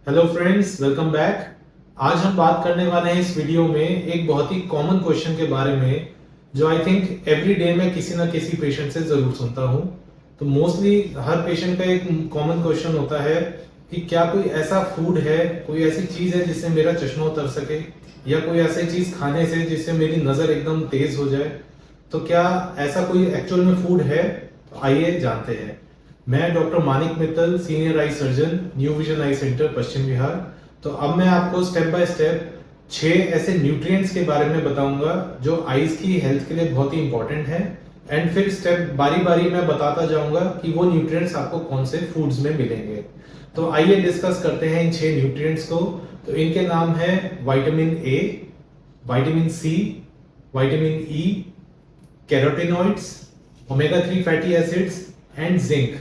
Hello friends, welcome back. आज हम बात करने वाले हैं इस वीडियो में एक बहुत ही कॉमन क्वेश्चन के बारे में जो आई थिंक एवरी डे मैं किसी ना किसी पेशेंट से ज़रूर सुनता हूँ। तो मोस्टली हर पेशेंट का एक कॉमन क्वेश्चन होता है कि क्या कोई ऐसा फूड है, कोई ऐसी चीज़ है जिससे मेरा चश्मा उतर सके, या कोई ऐसी चीज़ खाने से जिससे मेरी नज़र एकदम तेज़ हो जाए। तो क्या ऐसा कोई एक्चुअल में फूड है? तो आइए जानते हैं। मैं doctor Manik Mittal, senior eye surgeon, new vision eye centre, Paschim Vihar. तो अब मैं आपको स्टेप बाय स्टेप 6 ऐसे न्यूट्रिएंट्स के बारे में बताऊंगा जो आईज की हेल्थ के लिए बहुत ही इंपॉर्टेंट है। एंड फिर स्टेप बारी बारी मैं बताता जाऊंगा कि वो न्यूट्रिएंट्स आपको कौन से फूड्स में मिलेंगे। तो आइए डिस्कस करते हैं इन 6 न्यूट्रिएंट्स को। तो इनके नाम है vitamin A, vitamin C, vitamin E, carotenoids, omega 3 fatty acids and zinc.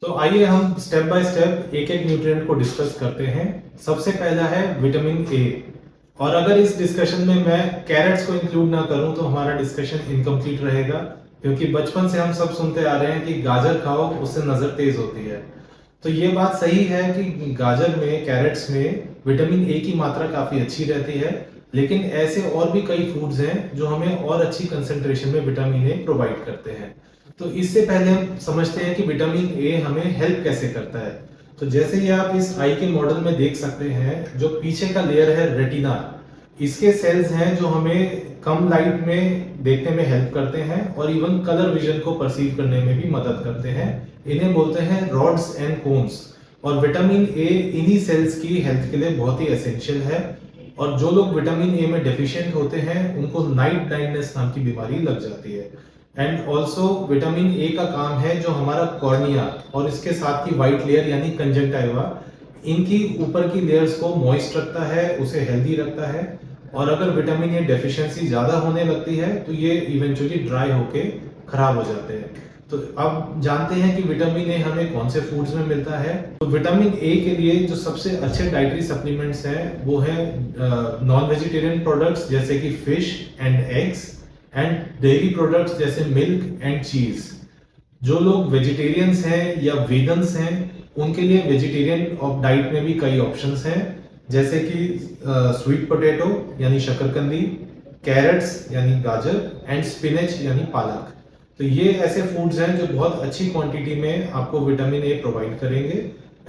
तो आइए हम स्टेप बाय स्टेप एक एक न्यूट्रिएंट को डिस्कस करते हैं। सबसे पहला है विटामिन ए। और अगर इस डिस्कशन में मैं कैरेट्स को इंक्लूड ना करूं तो हमारा डिस्कशन इनकम्प्लीट रहेगा, क्योंकि बचपन से हम सब सुनते आ रहे हैं कि गाजर खाओ, उससे नजर तेज होती है। तो ये बात सही है कि गाजर में, कैरेट्स में विटामिन ए की मात्रा काफी अच्छी रहती है, लेकिन ऐसे और भी कई फूड्स हैं जो हमें और अच्छी कंसेंट्रेशन में विटामिन ए प्रोवाइड करते हैं। तो इससे पहले हम समझते हैं कि विटामिन ए हमें हेल्प कैसे करता है। तो जैसे ये आप इस आई के मॉडल में देख सकते हैं, जो पीछे का लेयर है रेटिना, इसके सेल्स हैं जो हमें कम लाइट में देखने में हेल्प करते हैं और इवन कलर विजन को परसीव करने में भी मदद करते हैं। इन्हें बोलते हैं रॉड्स एंड कोन्स। और विटामिन ए इन्हीं सेल्स की हेल्थ के लिए बहुत ही एसेंशियल है। और जो लोग विटामिन ए में डेफिशिएंट होते हैं उनको नाइट ब्लाइंडनेस नाम की बीमारी लग जाती है। एंड ऑल्सो विटामिन ए का काम है जो हमारा कॉर्निया और इसके साथ की व्हाइट लेयर यानी कंजंक्टिवा, इनकी ऊपर की लेयर्स को मॉइस्ट रखता है, उसे हेल्दी रखता है। और अगर विटामिन ए डेफिशिएंसी ज्यादा होने लगती है तो ये इवेंचुअली ड्राई होके खराब हो जाते हैं। तो अब जानते हैं कि विटामिन ए हमें कौन से फूड्स में मिलता है। तो विटामिन ए के लिए जो सबसे अच्छे डाइटरी सप्लीमेंट्स हैं वो है नॉन वेजिटेरियन प्रोडक्ट्स जैसे कि fish and eggs, and dairy products जैसे मिल्क एंड चीज। जो लोग वेजिटेरियंस हैं या वीगन्स हैं उनके लिए वेजिटेरियन ऑफ डाइट में भी कई ऑप्शंस हैं, जैसे कि स्वीट पोटैटो यानी शकरकंदी, कैरेट्स यानी गाजर, एंड स्पिनच यानी पालक। तो ये ऐसे फूड्स हैं जो बहुत अच्छी क्वांटिटी में आपको विटामिन ए प्रोवाइड करेंगे।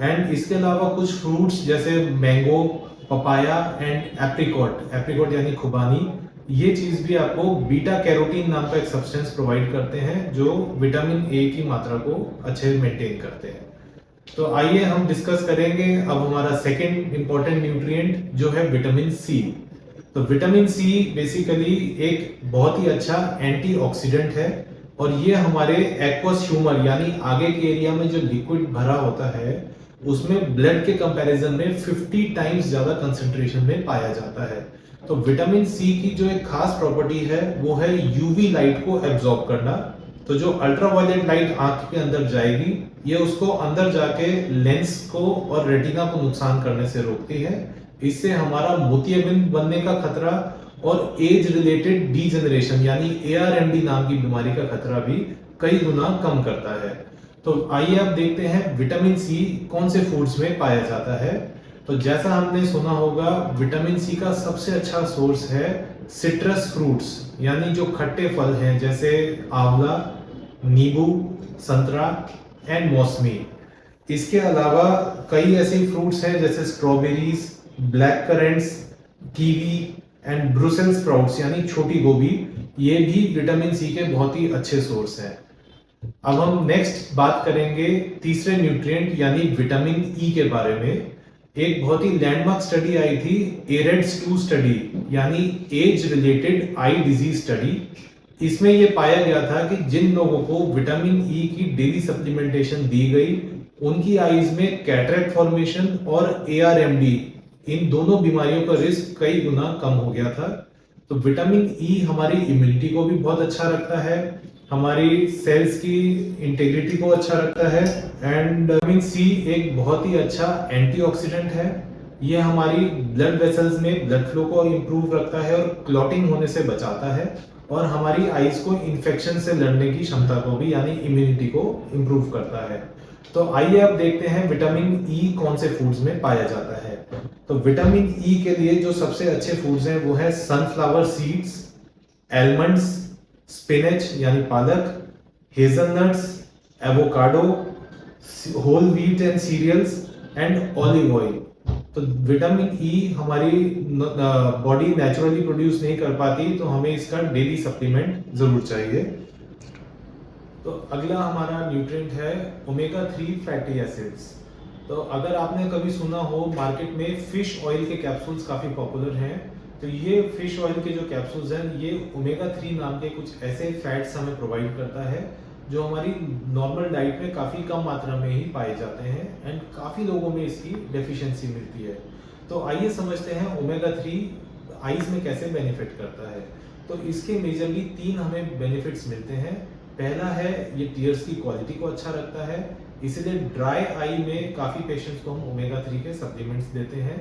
एंड इसके अलावा कुछ फ्रूट्स जैसे मैंगो, पपाया एंड एप्रिकॉट यानी खुबानी, ये चीज भी आपको बीटा कैरोटीन नाम का एक सब्सटेंस प्रोवाइड करते हैं जो विटामिन ए की मात्रा को अच्छे मेंटेन करते हैं। तो आइए हम डिस्कस करेंगे अब हमारा सेकंड इंपॉर्टेंट न्यूट्रिएंट जो है विटामिन सी। तो विटामिन सी बेसिकली एक बहुत ही अच्छा एंटीऑक्सीडेंट है और ये हमारे एक्वस ह्यूमर यानी आगे के एरिया में जो लिक्विड भरा होता है उसमें ब्लड के कंपैरिजन में 50 टाइम्स ज्यादा कंसंट्रेशन में पाया जाता है। तो विटामिन सी की जो एक खास प्रॉपर्टी है वो है यूवी लाइट को एब्जॉर्ब करना। तो जो अल्ट्रावायलेट लाइट आंख के अंदर जाएगी ये उसको अंदर जाके लेंस को और रेटिना को नुकसान करने से रोकती है। इससे हमारा मोतियाबिंद बनने का खतरा और एज रिलेटेड डीजेनरेशन यानी ARMD नाम की बीमारी का खतरा भी कई गुना कम करता है। तो आइए अब देखते हैं विटामिन सी कौन से फूड्स में पाया जाता है। तो जैसा हमने सुना होगा, विटामिन सी का सबसे अच्छा सोर्स है सिट्रस फ्रूट्स यानी जो खट्टे फल हैं जैसे आंवला, नींबू, संतरा एंड मौसमी। इसके अलावा कई ऐसे फ्रूट्स हैं जैसे strawberries, black currents, kiwi and Brussels sprouts यानी छोटी गोभी, ये भी विटामिन सी के बहुत ही अच्छे सोर्स हैं। अब हम नेक्स्ट बात करेंगे तीसरे न्यूट्रिएंट यानी विटामिन ई के बारे में। एक बहुत ही लैंडमार्क स्टडी आई थी, एरेड्स-2 स्टडी यानी age related eye disease study. इसमें यह पाया गया था कि जिन लोगों को विटामिन ई की डेली सप्लीमेंटेशन दी गई उनकी आईज में कैटरेक्ट फॉर्मेशन और ARMD इन दोनों बीमारियों का रिस्क कई गुना कम हो गया था। तो विटामिन ई हमारी इम्यूनिटी को भी बहुत अच्छा रखता है, हमारी सेल्स की इंटीग्रिटी को अच्छा रखता है। एंड विटामिन सी एक बहुत ही अच्छा एंटीऑक्सीडेंट है। ये हमारी ब्लड वेसल्स में ब्लड फ्लो को इंप्रूव रखता है और क्लॉटिंग होने से बचाता है और हमारी आईज को इन्फेक्शन से लड़ने की क्षमता को भी यानी इम्यूनिटी को इंप्रूव करता है। तो आइए अब देखते हैं विटामिन ई कौन से फूड्स में पाया जाता है। तो विटामिन ई के लिए जो सबसे अच्छे फूड्स हैं वो है सनफ्लावर सीड्स, एलमंड्स, स्पिनच यानी पालक, hazelnuts, avocado, whole wheat and cereals and olive oil. तो विटामिन ई हमारी बॉडी नेचुरली प्रोड्यूस नहीं कर पाती, तो हमें इसका डेली सप्लीमेंट जरूर चाहिए। तो अगला हमारा न्यूट्रिएंट है ओमेगा 3 फैटी एसिड्स। तो अगर आपने कभी सुना हो मार्केट में फिश ऑयल के कैप्सूल्स काफ़ी पॉपुलर हैं, तो ये फिश ऑयल के जो कैप्सूल्स हैं ये ओमेगा 3 नाम के कुछ ऐसे फैट्स हमें प्रोवाइड करता है जो हमारी नॉर्मल डाइट में काफ़ी कम मात्रा में ही पाए जाते हैं एंड काफ़ी लोगों में इसकी डेफिशिएंसी मिलती है। तो आइए समझते हैं ओमेगा 3 आइज में कैसे बेनिफिट करता है। तो इसके मेजरली 3 हमें बेनिफिट्स मिलते हैं। पहला है ये टीयर्स की क्वालिटी को अच्छा रखता है, इसलिए ड्राई आई में काफ़ी पेशेंट्स को हम ओमेगा 3 के सप्लीमेंट्स देते हैं।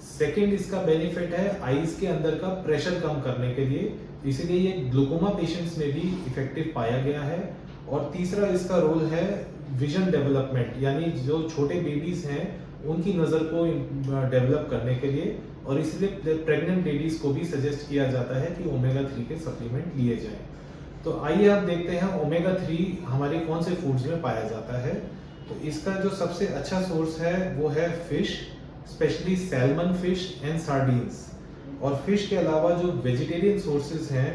सेकेंड इसका बेनिफिट है आईज के अंदर का प्रेशर कम करने के लिए, इसलिए ये ग्लूकोमा पेशेंट्स में भी इफेक्टिव पाया गया है। और तीसरा इसका रोल है विजन डेवलपमेंट, यानी जो छोटे बेबीज हैं उनकी नज़र को डेवलप करने के लिए, और इसलिए प्रेग्नेंट लेडीज को भी सजेस्ट किया जाता है कि ओमेगा 3 के सप्लीमेंट लिए जाएं। तो आइए आप देखते हैं ओमेगा 3 हमारे कौन से फूड्स में पाया जाता है। तो इसका जो सबसे अच्छा सोर्स है वो है fish, specially salmon fish and sardines. और फिश के अलावा जो वेजिटेरियन सोर्सेज हैं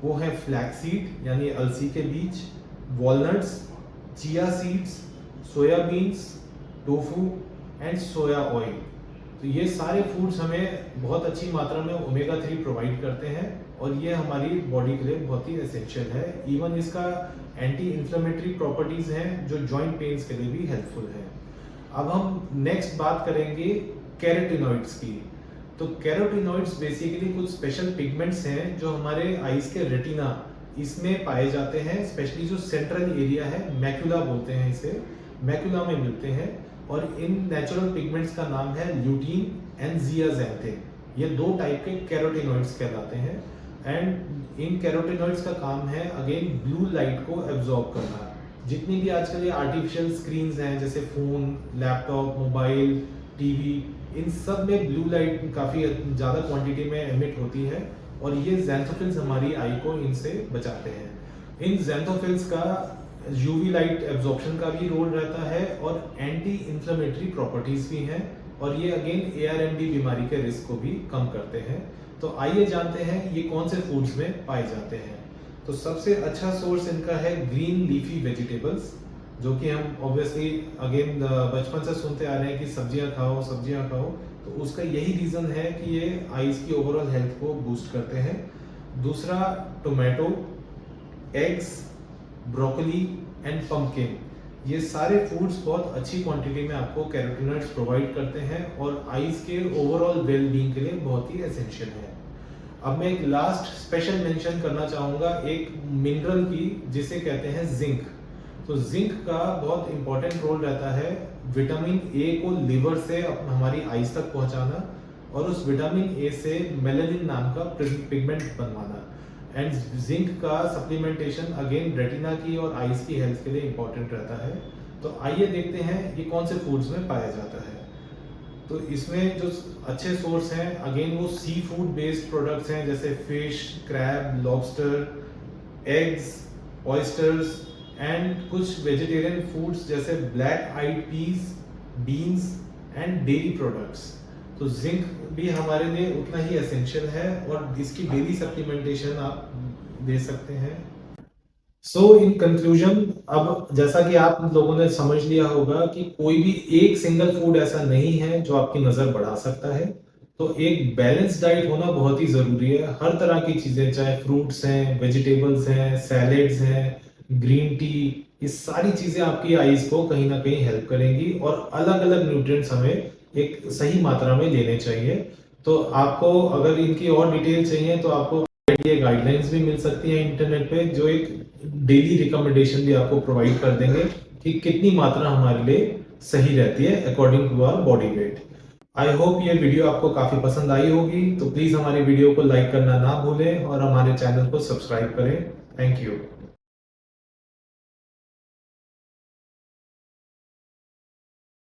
वो है फ्लैक्सीड यानी अलसी के बीज, walnuts, chia seeds, soya beans, tofu and soya oil. तो ये सारे फूड्स हमें बहुत अच्छी मात्रा में ओमेगा 3 प्रोवाइड करते हैं और ये हमारी बॉडी के लिए बहुत ही एसेंशियल है। इवन इसका एंटी इन्फ्लेमेटरी प्रॉपर्टीज हैं जो जॉइंट पेन्स के लिए भी हेल्पफुल है। अब हम नेक्स्ट बात करेंगे कैरोटीनॉइड्स की। तो कैरोटीनॉइड्स बेसिकली कुछ स्पेशल पिगमेंट्स हैं जो हमारे आईज के रेटिना इसमें पाए जाते हैं, स्पेशली जो सेंट्रल एरिया है, मैक्यूला बोलते हैं इसे, मैक्यूला में मिलते हैं। और इन नेचुरल पिगमेंट्स का नाम है ल्यूटीन एंड जियाज़ैंथिन। ये 2 टाइप के कैरोटीनॉइड्स कहलाते हैं एंड इन कैरोटीनॉइड्स का काम है अगेन ब्लू लाइट को एब्जॉर्ब करना। जितनी भी आजकल ये आर्टिफिशियल स्क्रीन्स हैं जैसे फ़ोन, लैपटॉप, मोबाइल, टीवी, इन सब में ब्लू लाइट काफ़ी ज़्यादा क्वांटिटी में एमिट होती है और ये ज़ैंथोफिल्स हमारी आई को इनसे बचाते हैं। इन ज़ैंथोफिल्स का यूवी लाइट एब्जॉर्प्शन का भी रोल रहता है और एंटी इन्फ्लेमेटरी प्रॉपर्टीज भी हैं और ये अगेन ARMD बीमारी के रिस्क को भी कम करते हैं। तो आइए जानते हैं ये कौन से फूड्स में पाए जाते हैं। तो सबसे अच्छा सोर्स इनका है ग्रीन लीफी वेजिटेबल्स, जो कि हम ऑब्वियसली अगेन बचपन से सुनते आ रहे हैं कि सब्जियां खाओ सब्जियां खाओ। तो उसका यही रीज़न है कि ये आईज की ओवरऑल हेल्थ को बूस्ट करते हैं। दूसरा tomato, eggs, broccoli and pumpkin, ये सारे फूड्स बहुत अच्छी क्वांटिटी में आपको कैरोटीनॉइड्स प्रोवाइड करते हैं और आईज के ओवरऑल वेल बीइंग के लिए बहुत ही एसेंशियल है। अब मैं एक लास्ट स्पेशल मेंशन करना चाहूँगा एक मिनरल की जिसे कहते हैं जिंक। तो जिंक का बहुत इंपॉर्टेंट रोल रहता है विटामिन ए को लिवर से हमारी आईज तक पहुंचाना और उस विटामिन ए से मेलानिन नाम का पिगमेंट बनवाना। एंड जिंक का सप्लीमेंटेशन अगेन रेटिना की और आईज की हेल्थ के लिए इंपॉर्टेंट रहता है। तो आइए देखते हैं ये कौन से फूड्स में पाया जाता है। तो इसमें जो अच्छे सोर्स हैं अगेन वो सी फूड बेस्ड प्रोडक्ट्स हैं जैसे fish, crab, lobster, eggs, oysters and कुछ वेजिटेरियन फूड्स जैसे black eyed peas, beans and dairy products. तो जिंक भी हमारे लिए उतना ही एसेंशियल है और इसकी डेली सप्लीमेंटेशन आप दे सकते हैं। सो इन कंक्लूजन, अब जैसा कि आप लोगों ने समझ लिया होगा कि कोई भी एक सिंगल फूड ऐसा नहीं है जो आपकी नज़र बढ़ा सकता है। तो एक बैलेंस डाइट होना बहुत ही ज़रूरी है। हर तरह की चीज़ें, चाहे फ्रूट्स हैं, वेजिटेबल्स हैं, सैलेड्स हैं, ग्रीन टी, ये सारी चीज़ें आपकी आईज को कहीं ना कहीं हेल्प करेंगी और अलग अलग न्यूट्रिएंट्स हमें एक सही मात्रा में लेने चाहिए। तो आपको अगर इनकी और डिटेल चाहिए तो आपको गाइडलाइंस भी मिल सकती है इंटरनेट पे, जो एक डेली रिकमेंडेशन भी आपको प्रोवाइड कर देंगे कि कितनी मात्रा हमारे लिए सही रहती है according to our body weight. I hope ये वीडियो आपको काफी पसंद आई होगी। तो प्लीज हमारे वीडियो को लाइक करना ना भूलें और हमारे चैनल को सब्सक्राइब करें। Thank you.